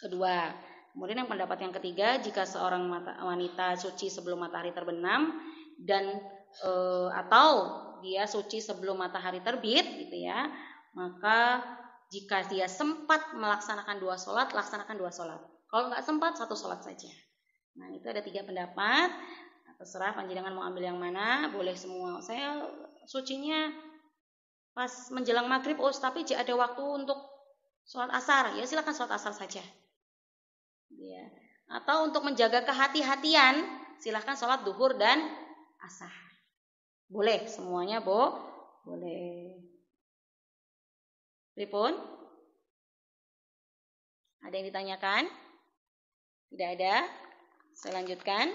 kedua. Kemudian yang pendapat yang ketiga, jika seorang wanita suci sebelum matahari terbenam dan atau dia suci sebelum matahari terbit gitu ya, maka jika dia sempat melaksanakan 2 sholat, laksanakan 2 sholat. Kalau nggak sempat, 1 sholat saja. Nah, itu ada 3 pendapat. Terserah panjenengan mau ambil yang mana, boleh semua. Saya sucinya pas menjelang maghrib, tapi ada waktu untuk sholat asar, ya silakan sholat asar saja. Ya. Atau untuk menjaga kehati-hatian, silakan sholat duhur dan asar. Boleh, semuanya boleh. Pripun? Ada yang ditanyakan? Tidak ada? Saya lanjutkan.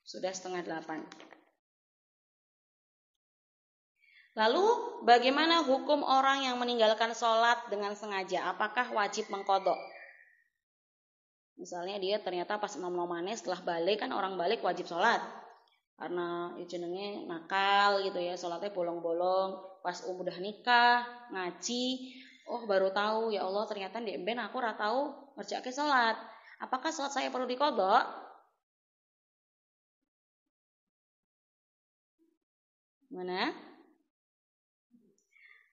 Sudah 7:30. Lalu bagaimana hukum orang yang meninggalkan sholat dengan sengaja? Apakah wajib mengqadha? Misalnya dia ternyata pas nom-nomane setelah balik, kan orang balik wajib sholat. Karena jenenge nakal gitu ya, sholatnya bolong-bolong. Pas udah nikah, ngaji, oh baru tahu ya Allah ternyata ndek ben aku ora tahu ngerjakke sholat. Apakah sholat saya perlu diqadha? Mana?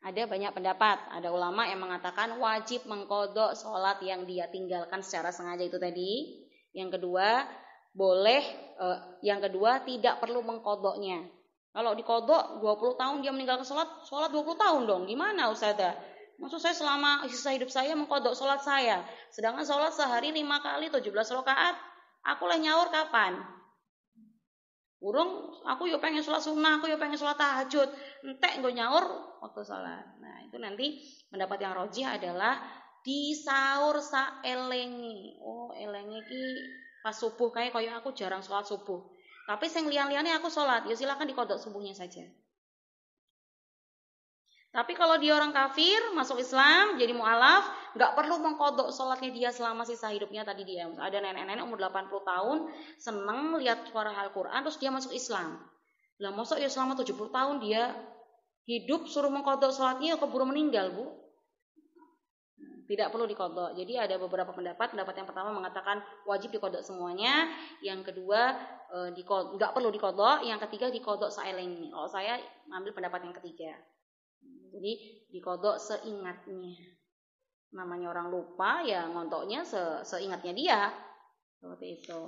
Ada banyak pendapat. Ada ulama yang mengatakan wajib mengqadha sholat yang dia tinggalkan secara sengaja itu tadi. Yang kedua, yang kedua tidak perlu mengqadhanya. Kalau diqadha 20 tahun dia meninggalkan sholat 20 tahun dong. Gimana Ustazah? Maksud saya selama sisa hidup saya mengqadha sholat saya. Sedangkan sholat sehari 5 kali 17 rakaat. Aku leh nyaur kapan? Urung, aku yo pengen sholat sunnah, aku yo pengen sholat tahajud. Entek nggo nyaur waktu sholat. Nah, itu nanti pendapat yang rajih adalah disaur saelengi. Oh, elengi ki pas subuh kayak aku jarang sholat subuh. Tapi sing liyan-liyane aku sholat, ya silakan diqadha subuhnya saja. Tapi kalau dia orang kafir, masuk Islam, jadi mu'alaf, nggak perlu mengqadha sholatnya dia selama sisa hidupnya tadi dia. Ada nenek-nenek umur 80 tahun, seneng lihat suara Al-Quran, terus dia masuk Islam. Lah masuk ya selama 70 tahun dia hidup, suruh mengqadha sholatnya, ya keburu meninggal, Bu. Tidak perlu diqadha. Jadi ada beberapa pendapat. Pendapat yang pertama mengatakan wajib diqadha semuanya. Yang kedua, nggak perlu diqadha. Yang ketiga, diqadha saelengi. Kalau saya ngambil pendapat yang ketiga. Jadi diqadha seingatnya. Namanya orang lupa ya ngontoknya seingatnya dia. Seperti itu.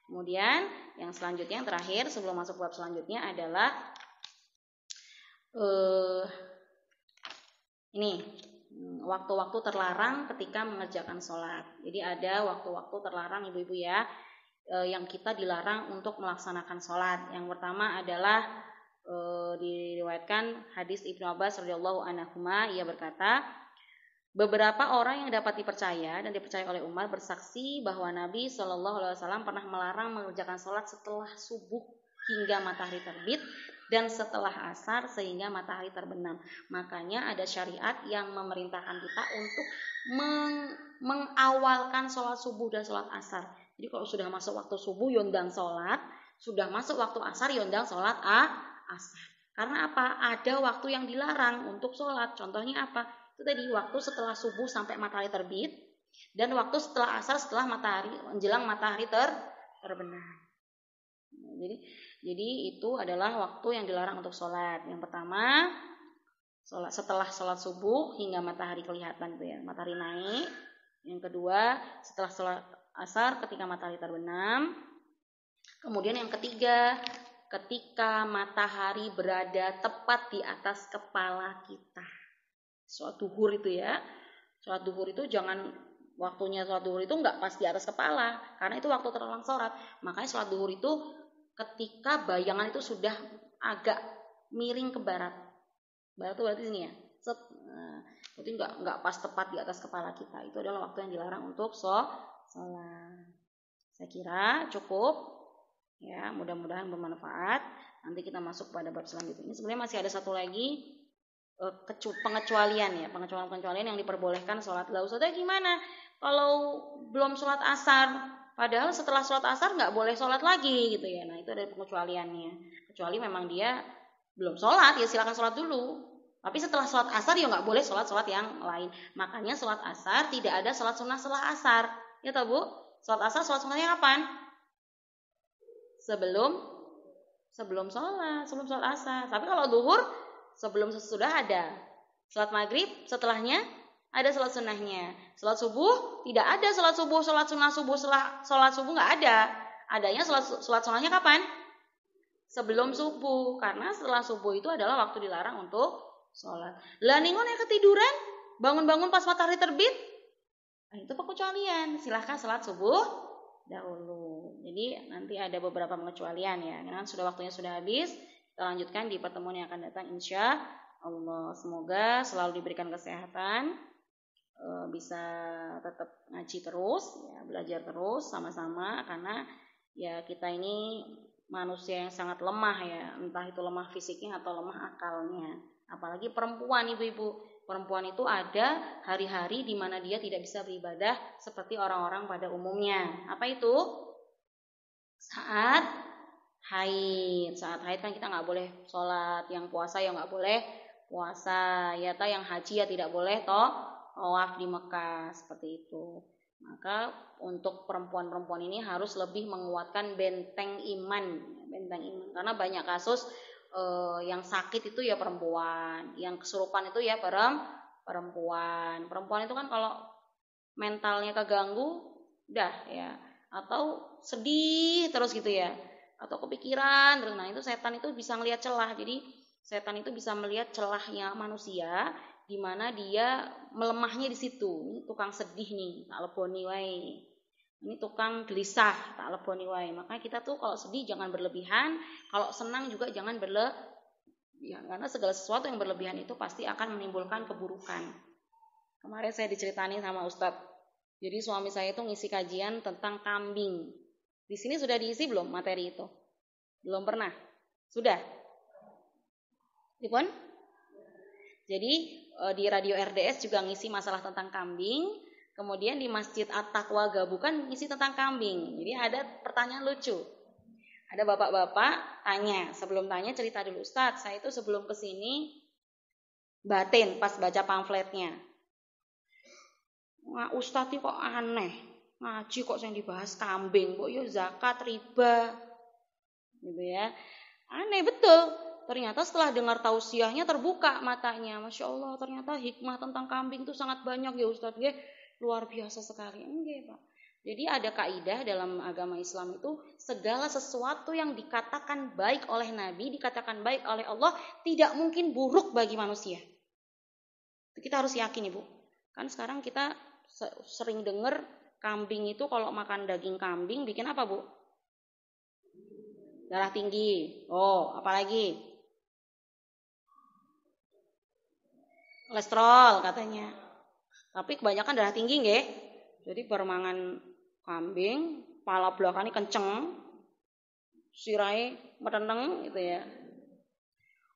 Kemudian yang selanjutnya, yang terakhir sebelum masuk bab selanjutnya adalah ini waktu-waktu terlarang ketika mengerjakan sholat. Jadi ada waktu-waktu terlarang ibu-ibu ya, yang kita dilarang untuk melaksanakan sholat. Yang pertama adalah diriwayatkan hadis Ibnu Abbas radhiyallahu anhuma, ia berkata, beberapa orang yang dapat dipercaya dan dipercaya oleh Umar bersaksi bahwa Nabi SAW pernah melarang mengerjakan sholat setelah subuh hingga matahari terbit dan setelah asar sehingga matahari terbenam. Makanya ada syariat yang memerintahkan kita untuk mengawalkan sholat subuh dan sholat asar. Jadi kalau sudah masuk waktu subuh yondang sholat, sudah masuk waktu asar yondang sholat asar. Karena apa? Ada waktu yang dilarang untuk sholat. Contohnya apa? Itu tadi waktu setelah subuh sampai matahari terbit dan waktu setelah asar setelah matahari menjelang matahari terbenam. Jadi itu adalah waktu yang dilarang untuk sholat. Yang pertama, sholat setelah sholat subuh hingga matahari kelihatan itu ya, matahari naik. Yang kedua, setelah sholat asar ketika matahari terbenam. Kemudian yang ketiga, ketika matahari berada tepat di atas kepala kita. Sholat duhur itu ya. Sholat duhur itu waktunya sholat duhur itu enggak pas di atas kepala, karena itu waktu terlarang sholat. Makanya sholat duhur itu ketika bayangan itu sudah agak miring ke barat. Barat itu berarti sini ya. Berarti enggak pas tepat di atas kepala kita. Itu adalah waktu yang dilarang untuk sholat. Saya kira cukup. Ya, mudah-mudahan bermanfaat. Nanti kita masuk pada bab selanjutnya. Ini sebenarnya masih ada satu lagi pengecualian ya, pengecualian yang diperbolehkan sholat. Lah Ustazah gimana? Kalau belum sholat asar, padahal setelah sholat asar nggak boleh sholat lagi gitu ya. Nah itu ada pengecualiannya. Kecuali memang dia belum sholat, ya silakan sholat dulu. Tapi setelah sholat asar ya nggak boleh sholat yang lain. Makanya sholat asar tidak ada sholat sunnah setelah asar. Ya tahu Bu? Sholat asar sholat sunnahnya kapan? Sebelum sholat asar. Tapi kalau duhur sebelum sesudah ada. Sholat maghrib setelahnya ada sholat sunnahnya. Sholat subuh tidak ada sholat subuh, sholat sunnah subuh, sholat subuh nggak ada. Adanya sholat sunnahnya kapan? Sebelum subuh. Karena setelah subuh itu adalah waktu dilarang untuk sholat. Lah ningon yang ketiduran bangun-bangun pas matahari terbit, itu pengecualian. Silahkan salat subuh dahulu. Jadi nanti ada beberapa pengecualian ya. Karena waktunya sudah habis. Kita lanjutkan di pertemuan yang akan datang insya Allah. Semoga selalu diberikan kesehatan, bisa tetap ngaji terus, ya, belajar terus sama-sama, karena ya kita ini manusia yang sangat lemah ya, entah itu lemah fisiknya atau lemah akalnya. Apalagi perempuan, ibu-ibu. Perempuan itu ada hari-hari di mana dia tidak bisa beribadah seperti orang-orang pada umumnya. Apa itu? Saat haid. Saat haid kan kita nggak boleh sholat, yang puasa ya nggak boleh puasa, ya yang haji ya tidak boleh tawaf di Mekah, seperti itu. Maka untuk perempuan-perempuan ini harus lebih menguatkan benteng iman, karena banyak kasus yang sakit itu ya perempuan, yang kesurupan itu ya perempuan. Perempuan itu kan kalau mentalnya keganggu, udah ya, atau sedih terus gitu ya, atau kepikiran terus. Nah itu setan itu bisa melihat celah. Jadi setan itu bisa melihat celahnya manusia, di mana dia melemahnya di situ. Ini tukang sedih nih, tak leboni wae. Ini tukang gelisah, tak leboni wae. Makanya kita tuh kalau sedih jangan berlebihan, kalau senang juga jangan berlebihan, karena segala sesuatu yang berlebihan itu pasti akan menimbulkan keburukan. Kemarin saya diceritain sama Ustadz. Jadi suami saya itu ngisi kajian tentang kambing. Di sini sudah diisi belum materi itu? Belum pernah? Sudah? Dipun? Jadi di radio RDS juga ngisi masalah tentang kambing. Kemudian di Masjid At-Taqwa Gabukan ngisi tentang kambing. Jadi ada pertanyaan lucu. Ada bapak-bapak tanya, sebelum tanya cerita dulu, Ustadz, saya itu sebelum kesini batin pas baca pamfletnya. Wah, Ustadz kok aneh, ngaji kok yang dibahas kambing, kok yo zakat, riba, gitu ya. Aneh betul. Ternyata setelah dengar tausiahnya terbuka matanya. Masya Allah, ternyata hikmah tentang kambing itu sangat banyak ya Ustadz. Ya, luar biasa sekali. Enggak, Pak. Jadi ada kaidah dalam agama Islam itu, segala sesuatu yang dikatakan baik oleh Nabi, dikatakan baik oleh Allah, tidak mungkin buruk bagi manusia. Kita harus yakin, Ibu. Kan sekarang kita sering dengar kambing itu kalau makan daging kambing bikin apa, Bu? Darah tinggi. Oh, apalagi? Kolesterol katanya. Tapi kebanyakan darah tinggi nggih. Jadi permangan kambing, kepala belakangnya kenceng, sirahe metenteng gitu ya.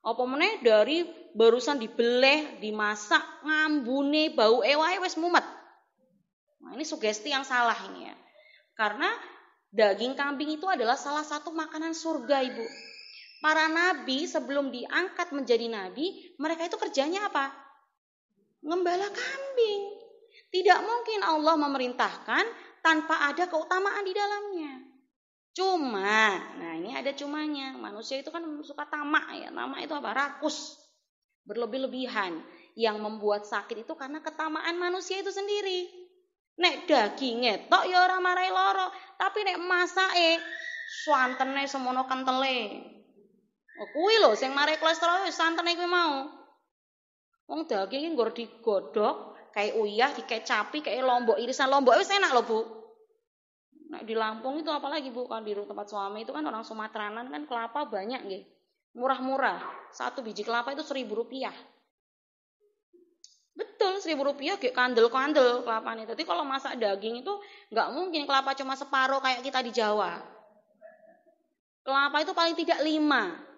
Apa meneh dari barusan dibeleh, dimasak, ngambune bau wae wis mumet. Nah, ini sugesti yang salah ini ya. Karena daging kambing itu adalah salah satu makanan surga, Ibu. Para nabi sebelum diangkat menjadi nabi, mereka itu kerjanya apa? Ngembala kambing. Tidak mungkin Allah memerintahkan tanpa ada keutamaan di dalamnya. Cuma, nah ini ada cumanya. Manusia itu kan suka tamak ya. Tamak itu apa? Rakus. Berlebih-lebihan. Yang membuat sakit itu karena ketamaan manusia itu sendiri. Nek dagingnya tok ya ora marai loro, tapi nek masake santene semono kentele. Oh kuwi lho sing marai kolesterol wis santene kuwi mau. Wong daging iki nggur digodhog, kayak uyah, dikecapi, kayak lombok, irisan lombok wis enak lho, Bu. Nah, di Lampung itu apalagi Bu, kan di tempat suami itu kan orang Sumateranan kan kelapa banyak nggih. Murah-murah. Satu biji kelapa itu Rp1.000. Betul, Rp1.000 kayak kandel-kandel kelapanya. Jadi kalau masak daging itu nggak mungkin kelapa cuma separuh kayak kita di Jawa. Kelapa itu paling tidak 5.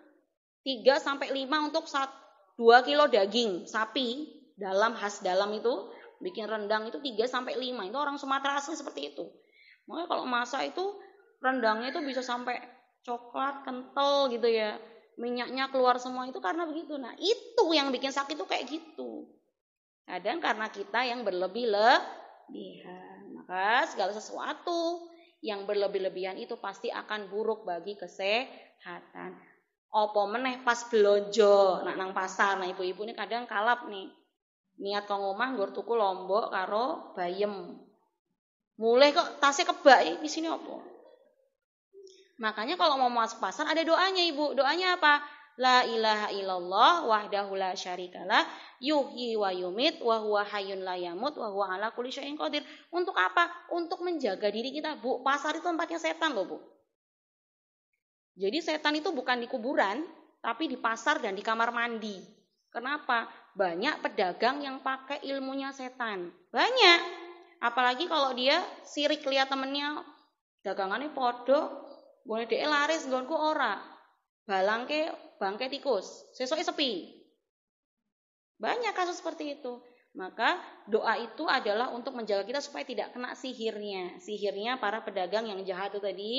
3-5 untuk 2 kilo daging sapi khas dalam itu bikin rendang itu 3-5. Itu orang Sumatera asli seperti itu. Makanya kalau masak itu rendangnya itu bisa sampai coklat kental gitu ya. Minyaknya keluar semua itu karena begitu. Nah, itu yang bikin sakit itu kayak gitu. Kadang karena kita yang berlebih-lebihan. Maka segala sesuatu yang berlebih-lebihan itu pasti akan buruk bagi kesehatan. Apa meneh pas belanja nang pasar. Nah, ibu-ibu ini kadang kalap nih. Niat kok ngomah nggur tuku lombok karo bayem. Mulai kok tasnya kebak di sini apa? Makanya kalau mau masuk pasar ada doanya, Ibu. Doanya apa? La ilaha illallah wahdahu la syarikalah yuhyi wa yumit wa huwa hayyun la yamut wa huwa ala kulli syai'in qadir. Untuk apa? Untuk menjaga diri kita, Bu. Pasar itu tempatnya setan loh, Bu. Jadi setan itu bukan di kuburan, tapi di pasar dan di kamar mandi. Kenapa? Banyak pedagang yang pakai ilmunya setan. Banyak. Apalagi kalau dia sirik lihat temennya dagangannya podo, boleh dhek laris nggonku ora. Balangke bangke tikus, sesoke sepi. Banyak kasus seperti itu. Maka doa itu adalah untuk menjaga kita supaya tidak kena sihirnya para pedagang yang jahat itu tadi,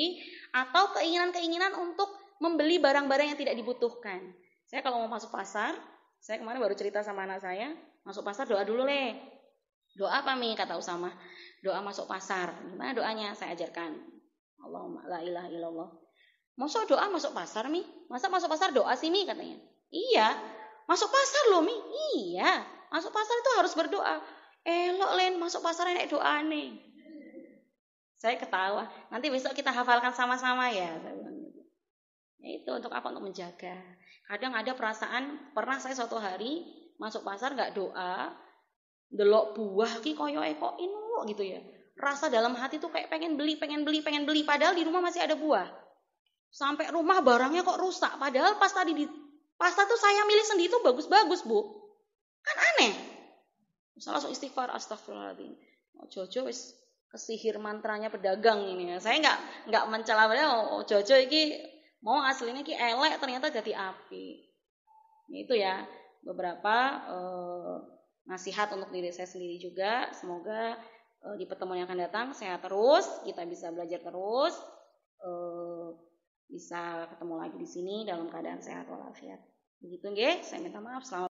atau keinginan-keinginan untuk membeli barang-barang yang tidak dibutuhkan. Saya kalau mau masuk pasar, saya kemarin baru cerita sama anak saya, masuk pasar doa dulu Le. Doa apa Mi? Kata Usama. Doa masuk pasar. Gimana doanya? Saya ajarkan. Allahumma la ilaha illallah. Masa doa masuk pasar Mi? Masa masuk pasar doa sih Mi? Katanya. Iya, masuk pasar loh Mi. Iya, masuk pasar itu harus berdoa. Elok Len, masuk pasar enek doa nih. Saya ketawa. Nanti besok kita hafalkan sama-sama ya. Ya itu untuk apa? Untuk menjaga. Kadang ada perasaan, pernah saya suatu hari masuk pasar nggak doa, delok buah ki koyoke kok inu gitu ya. Rasa dalam hati tuh kayak pengen beli, padahal di rumah masih ada buah. Sampai rumah barangnya kok rusak, padahal pas tadi di pasta tuh saya milih sendiri tuh bagus-bagus, Bu. Kan aneh. Misal langsung istighfar, astagfirullahaladzim. Jojo wis kesihir mantranya pedagang ini. Saya nggak mencela beliau. Jojo iki mau aslinya ki elek ternyata jadi api. Itu ya beberapa nasihat untuk diri saya sendiri juga. Semoga di pertemuan yang akan datang sehat terus, kita bisa belajar terus, bisa ketemu lagi di sini dalam keadaan sehat walafiat. Begitu nggih, saya minta maaf. Selamat